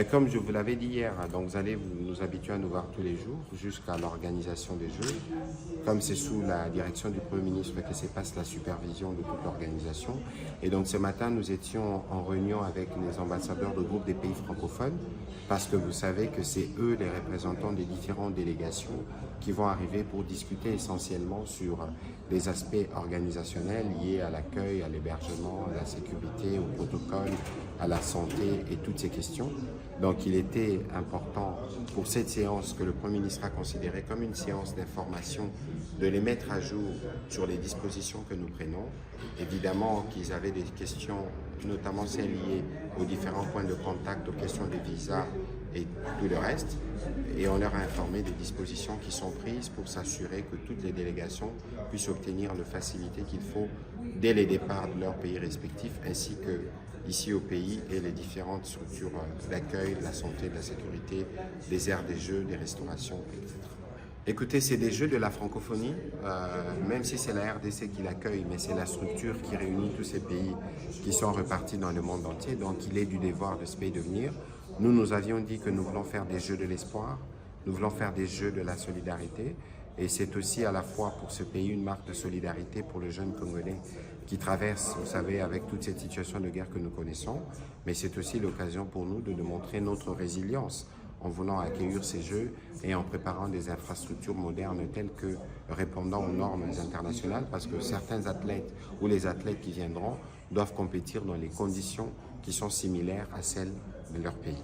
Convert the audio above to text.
Comme je vous l'avais dit hier, hein, donc vous allez nous habituer à nous voir tous les jours jusqu'à l'organisation des Jeux. Comme c'est sous la direction du Premier ministre que se passe la supervision de toute l'organisation. Et donc ce matin, nous étions en réunion avec les ambassadeurs de groupe des pays francophones parce que vous savez que c'est eux les représentants des différentes délégations qui vont arriver pour discuter essentiellement sur les aspects organisationnels liés à l'accueil, à l'hébergement, à la sécurité, au protocole, à la santé et toutes ces questions. Donc il était important pour cette séance que le Premier ministre a considérée comme une séance d'information de les mettre à jour sur les dispositions que nous prenons. Évidemment qu'ils avaient des questions, notamment celles liées aux différents points de contact, aux questions des visas et tout le reste. Et on leur a informé des dispositions qui sont prises pour s'assurer que toutes les délégations puissent obtenir les facilités qu'il faut dès les départs de leur pays respectifs, ainsi que ici au pays et les différentes structures d'accueil, de la santé, de la sécurité, des aires des jeux, des restaurations, etc. Écoutez, c'est des Jeux de la francophonie, même si c'est la RDC qui l'accueille, mais c'est la structure qui réunit tous ces pays qui sont repartis dans le monde entier, donc il est du devoir de ce pays de venir. Nous avions dit que nous voulons faire des Jeux de l'espoir, nous voulons faire des Jeux de la solidarité, et c'est aussi à la fois pour ce pays une marque de solidarité pour le jeune Congolais qui traverse, vous savez, avec toute cette situation de guerre que nous connaissons, mais c'est aussi l'occasion pour nous de montrer notre résilience en voulant accueillir ces Jeux et en préparant des infrastructures modernes telles que répondant aux normes internationales, parce que certains athlètes ou les athlètes qui viendront doivent compétir dans les conditions qui sont similaires à celles de leur pays.